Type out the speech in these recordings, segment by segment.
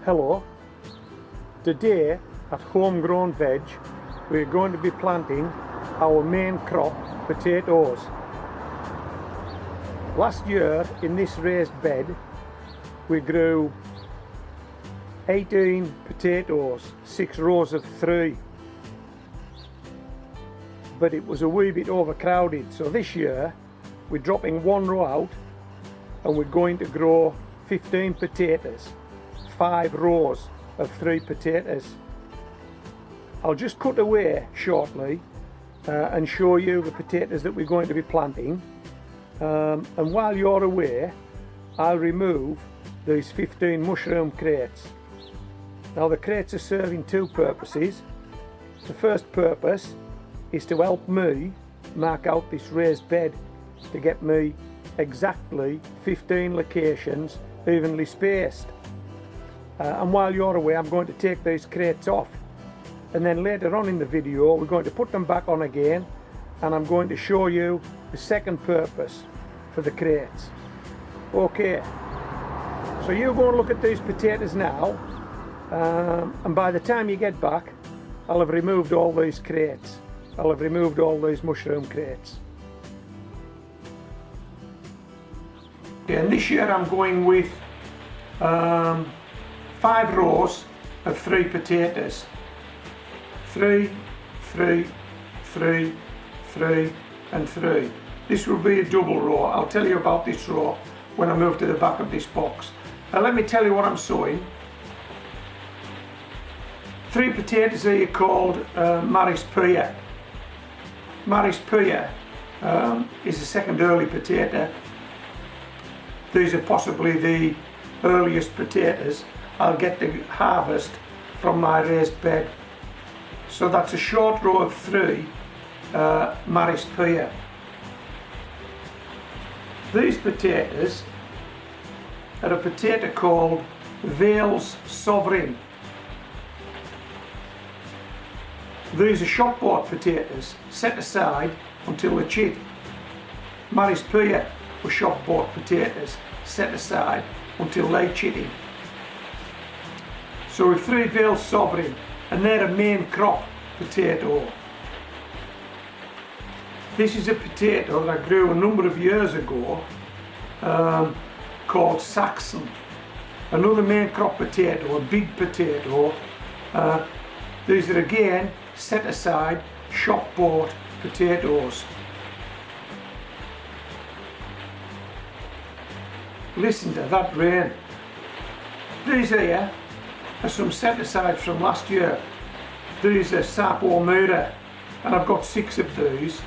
Hello, today at Homegrown Veg we're going to be planting our main crop, potatoes. Last year in this raised bed we grew 18 potatoes, 6 rows of 3, but it was a wee bit overcrowded, so this year we're dropping 1 row out and we're going to grow 15 potatoes, 5 rows of 3 potatoes. I'll just cut away shortly and show you the potatoes that we're going to be planting, and while you're away I'll remove these 15 mushroom crates. Now the crates are serving 2 purposes. The first purpose is to help me mark out this raised bed to get me exactly 15 locations evenly spaced. And while you're away I'm going to take these crates off, and then later on in the video we're going to put them back on again and I'm going to show you the second purpose for the crates. Okay, so you go and look at these potatoes now, and by the time you get back I'll have removed all these crates. I'll have removed all these mushroom crates. Okay, and this year I'm going with 5 rows of 3 potatoes. 3, 3, 3, 3 and 3. This will be a double row. I'll tell you about this row when I move to the back of this box. Now let me tell you what I'm sowing. 3 potatoes here called Maris Pia. Maris Pia is a second early potato. These are possibly the earliest potatoes I'll get to harvest from my raised bed. So that's a short row of 3 Maris Pia. These potatoes are a potato called Vale's Sovereign. These are shop-bought potatoes set aside until they chit. Maris Pia were shop-bought potatoes set aside until they chitting. So with 3 Vale's Sovereign, and they're a main crop potato. This is a potato that I grew a number of years ago called Saxon. Another main crop potato, a big potato. These are again set aside shop bought potatoes. Listen to that rain. These here are some set aside from last year. These are Sapo Mura, and I've got 6 of these,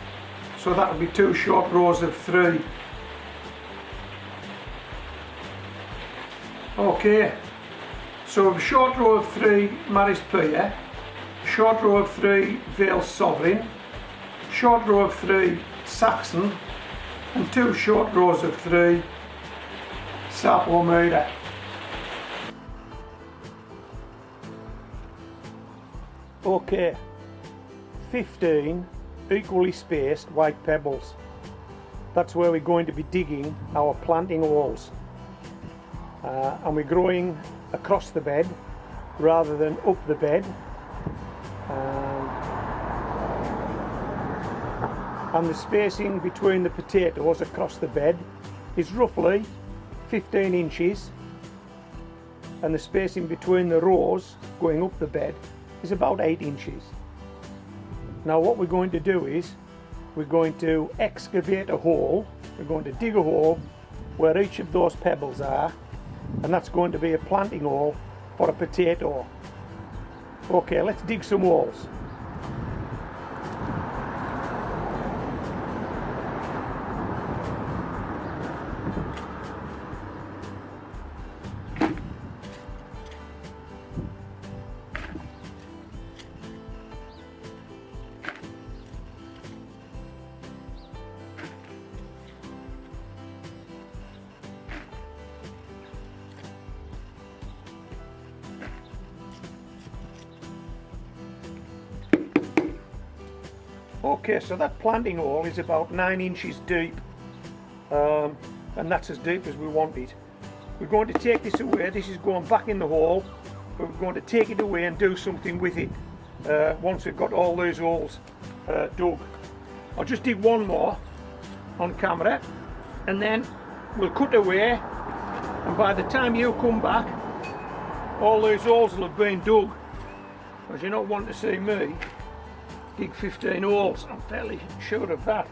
so that'll be 2 short rows of 3. Okay, so a short row of 3 Maris Pia, short row of 3 Vale's Sovereign, short row of 3 Saxon, and 2 short rows of 3 Sapo Mura. Okay, 15 equally spaced white pebbles. That's where we're going to be digging our planting holes. And we're growing across the bed rather than up the bed. And the spacing between the potatoes across the bed is roughly 15 inches, and the spacing between the rows going up the bed is about 8 inches. Now what we're going to do is we're going to excavate a hole. We're going to dig a hole where each of those pebbles are, and that's going to be a planting hole for a potato. Okay, let's dig some holes. Okay, so that planting hole is about 9 inches deep, and that's as deep as we want it. We're going to take this away. This is going back in the hole but we're going to take it away and do something with it once we've got all those holes dug. I'll just dig one more on camera and then we'll cut away, and by the time you come back all those holes will have been dug, because you don't want to see me dig 15 holes. I'm fairly sure of that.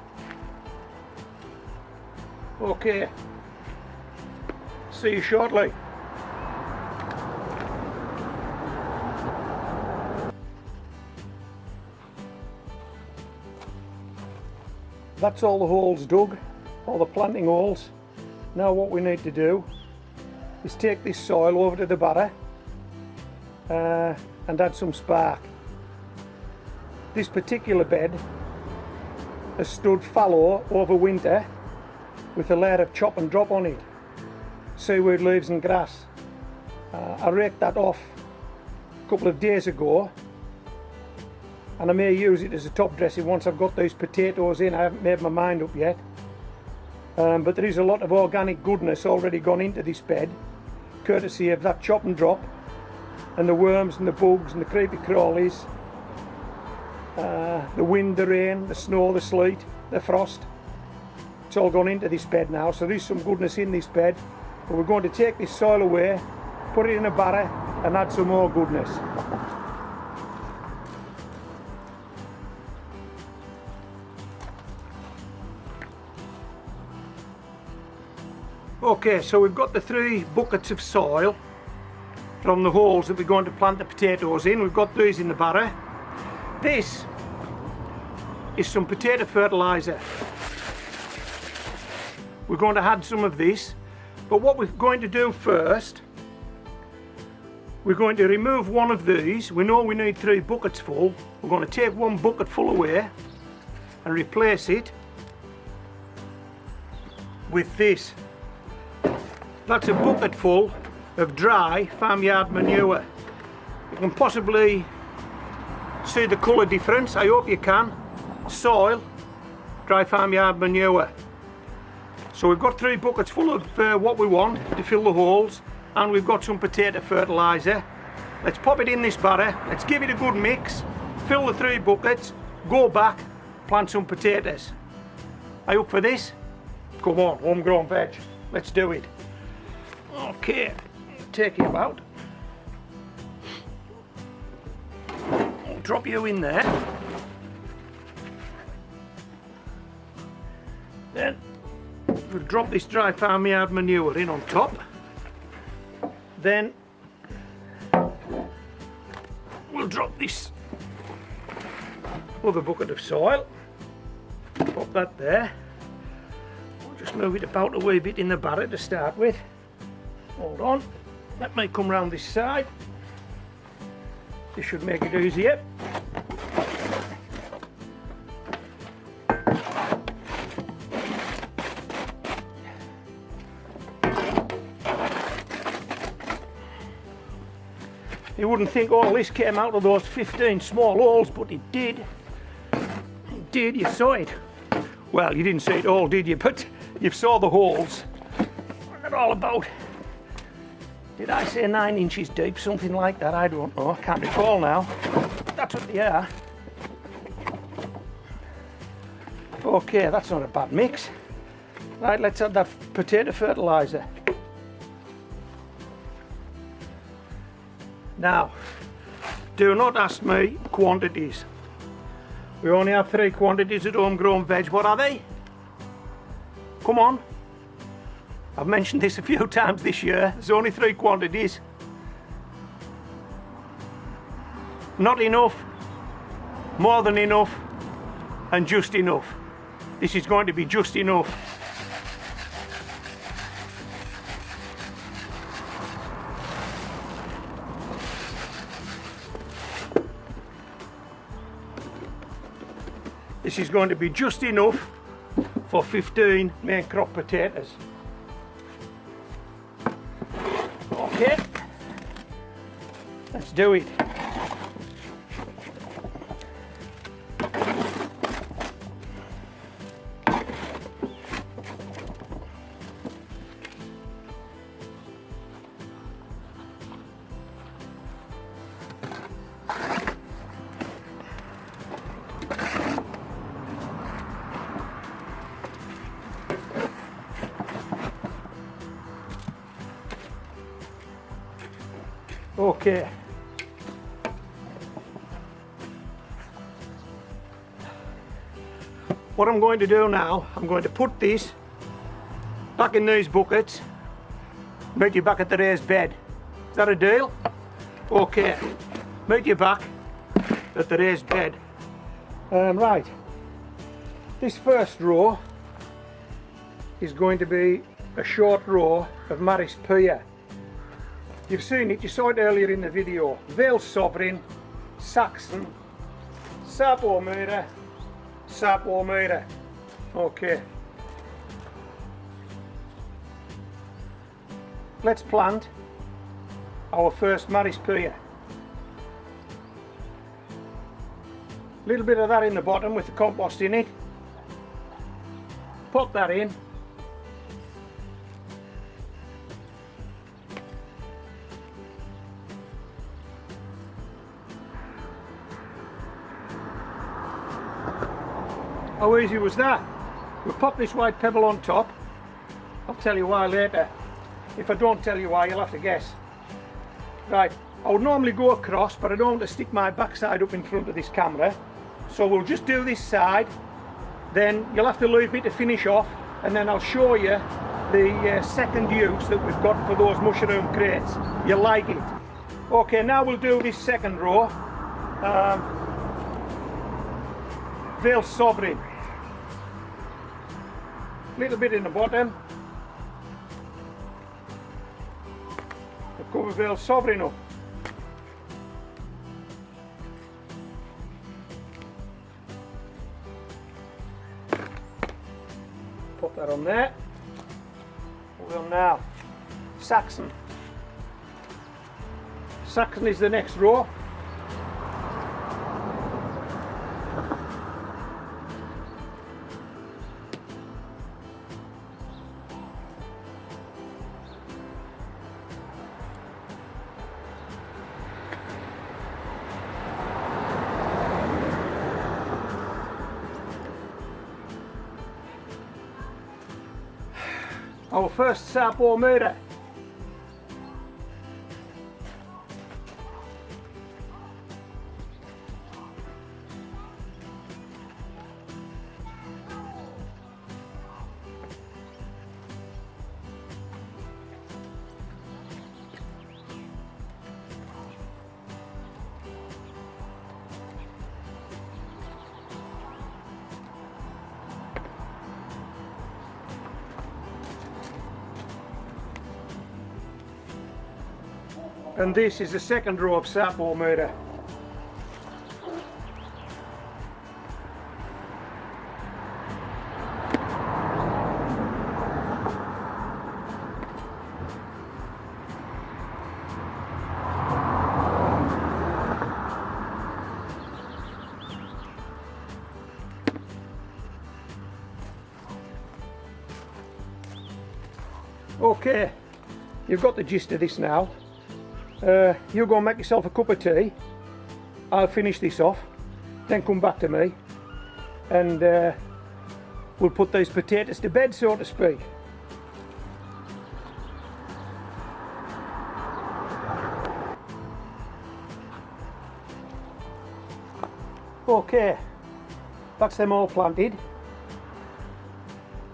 Okay, see you shortly. That's all the holes dug, all the planting holes. Now what we need to do is take this soil over to the barrow and add some spark. This particular bed has stood fallow over winter with a layer of chop and drop on it, seaweed, leaves and grass. I raked that off a couple of days ago, and I may use it as a top dressing once I've got these potatoes in. I haven't made my mind up yet, but there is a lot of organic goodness already gone into this bed, courtesy of that chop and drop and the worms and the bugs and the creepy crawlies, the wind, the rain, the snow, the sleet, the frost. It's all gone into this bed now, so there's some goodness in this bed, but we're going to take this soil away, put it in a barrow and add some more goodness. Okay, so we've got the 3 buckets of soil from the holes that we're going to plant the potatoes in. We've got these in the barrow. This is some potato fertiliser. We're going to add some of this, but what we're going to do first, we're going to remove one of these. We know we need 3 buckets full. We're going to take 1 bucket full away and replace it with this. That's a bucket full of dry farmyard manure. You can possibly see the colour difference, I hope you can. Soil, dry farmyard manure. So we've got 3 buckets full of what we want to fill the holes, and we've got some potato fertiliser. Let's pop it in this barrow, let's give it a good mix, fill the 3 buckets, go back, plant some potatoes. Are you up for this? Come on, homegrown veg, let's do it. Okay, take you out. I'll drop you in there. Then we'll drop this dry farmyard manure in on top. Then we'll drop this other bucket of soil. Pop that there. We'll just move it about a wee bit in the barrow to start with. Hold on, that may come round this side. This should make it easier. You wouldn't think all this came out of those 15 small holes, but it did. It did, you saw it. Well, you didn't see it all, did you? But you saw the holes. What's it all about? Did I say 9 inches deep? Something like that, I don't know. I can't recall now. That's what they are. Okay, that's not a bad mix. Right, let's add that potato fertiliser. Now, do not ask me quantities. We only have 3 quantities at Homegrown Veg. What are they? Come on. I've mentioned this a few times this year. There's only 3 quantities. Not enough, more than enough, and just enough. This is going to be just enough. This is going to be just enough for 15 main crop potatoes. Okay, let's do it. Okay. What I'm going to do now, I'm going to put this back in these buckets, meet you back at the raised bed. Is that a deal? Okay, meet you back at the raised bed. Right, this first row is going to be a short row of Maris Pear. You've seen it, you saw it earlier in the video. Vale Sovereign, Saxon, Sapo Mira, Sapo Mira. Okay. Let's plant our first Maris Pear. A little bit of that in the bottom with the compost in it. Put that in. How easy was that? We pop this white pebble on top. I'll tell you why later. If I don't tell you why, you'll have to guess. Right, I would normally go across, but I don't want to stick my backside up in front of this camera. So we'll just do this side, then you'll have to leave me to finish off, and then I'll show you the second use that we've got for those mushroom crates. You'll like it. Okay, now we'll do this second row. Vale Sovereign. Little bit in the bottom. I'll cover Vale Sovereign up. Put that on there. Hold on now. Saxon. Saxon is the next row. Our first Sapo Mira. And this is the second row of Sapo Mira. Okay, you've got the gist of this now. You go and make yourself a cup of tea. I'll finish this off, then come back to me, and we'll put these potatoes to bed, so to speak. Okay, that's them all planted.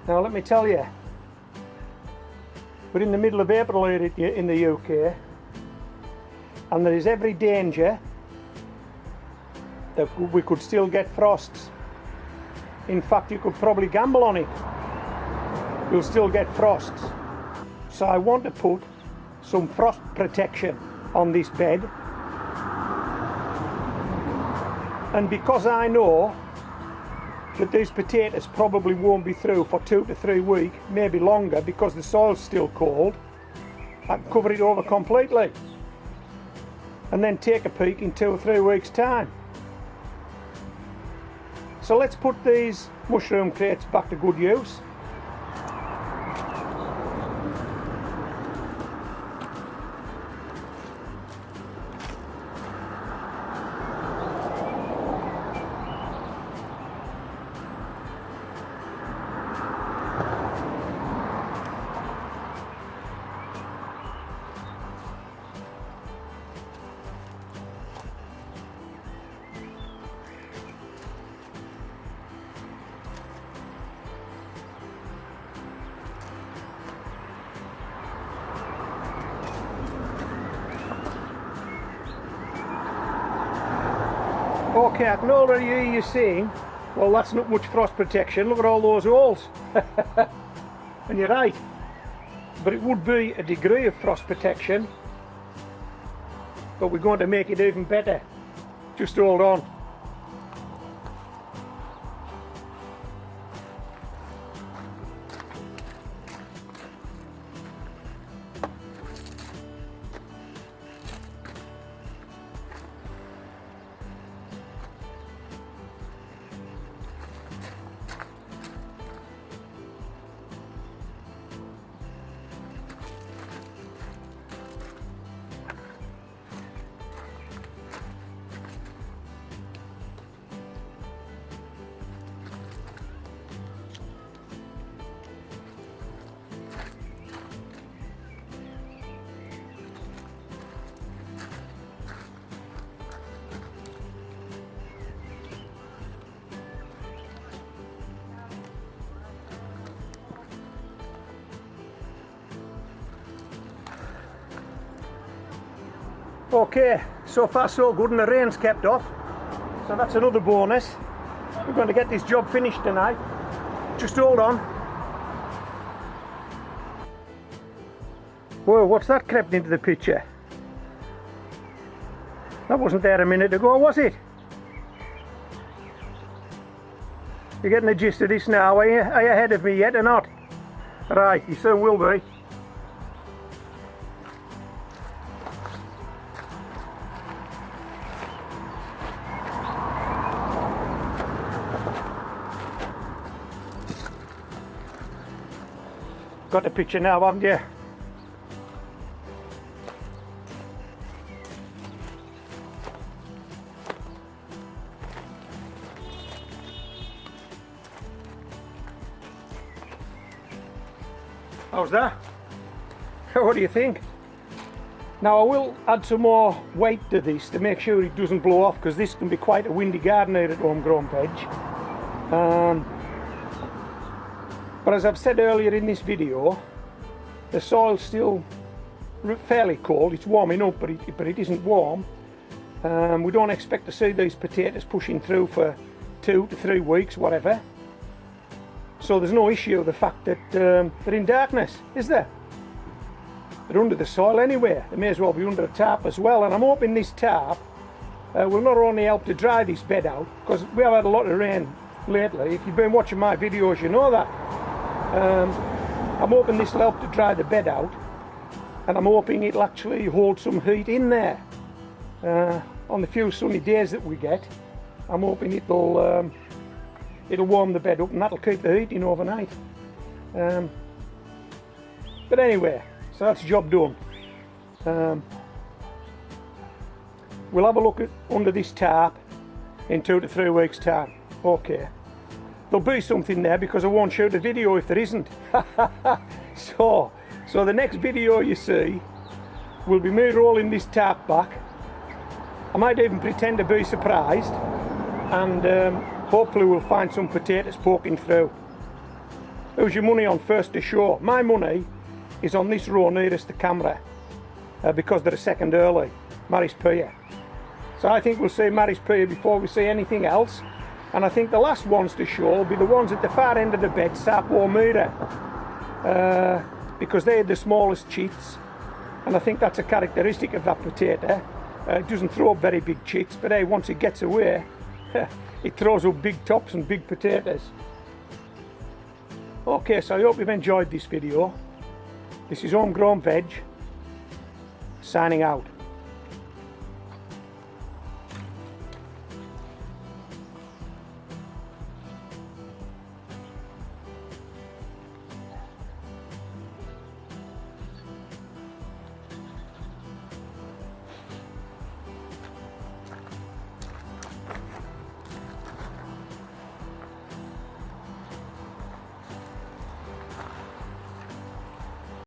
Now let me tell you, we're in the middle of April here in the UK, and there is every danger that we could still get frosts. In fact, you could probably gamble on it. You'll still get frosts. So I want to put some frost protection on this bed. And because I know that these potatoes probably won't be through for 2 to 3 weeks, maybe longer, because the soil's still cold, I can cover it over completely and then take a peek in 2 or 3 weeks time. So let's put these mushroom crates back to good use. Okay, I can already hear you saying, well, that's not much frost protection, look at all those holes. And you're right, but it would be a degree of frost protection, but we're going to make it even better. Just hold on. Okay, so far so good, and the rain's kept off, so that's another bonus. We're going to get this job finished tonight. Just hold on. Whoa, what's that crept into the picture? That wasn't there a minute ago, was it? You're getting the gist of this now, are you? Are you ahead of me yet or not? Right, you soon will be. Got the picture now, haven't you? How's that? What do you think? Now I will add some more weight to this to make sure it doesn't blow off, because this can be quite a windy garden here at Homegrown Veg. But as I've said earlier in this video, the soil's still fairly cold. It's warming up, but it isn't warm. We don't expect to see these potatoes pushing through for 2 to 3 weeks, whatever. So there's no issue with the fact that they're in darkness, is there? They're under the soil anyway. They may as well be under a tarp as well. And I'm hoping this tarp will not only help to dry this bed out, because we have had a lot of rain lately. If you've been watching my videos, you know that. I'm hoping this will help to dry the bed out, and I'm hoping it'll actually hold some heat in there. On the few sunny days that we get, I'm hoping it'll warm the bed up, and that'll keep the heat in overnight. But anyway, so that's the job done. We'll have a look at under this tarp in 2 to 3 weeks time. Okay. There'll be something there, because I won't shoot a video if there isn't. So the next video you see will be me rolling this tarp back. I might even pretend to be surprised, and hopefully we'll find some potatoes poking through. Who's your money on first to show? My money is on this row nearest the camera, because they're a second early, Maris Pier. So I think we'll see Maris Pier before we see anything else. And I think the last ones to show will be the ones at the far end of the bed, Sapo Mira, because they're the smallest chits, and I think that's a characteristic of that potato. It doesn't throw up very big chits, but hey, once it gets away, it throws up big tops and big potatoes. Okay, so I hope you've enjoyed this video. This is Homegrown Veg, signing out.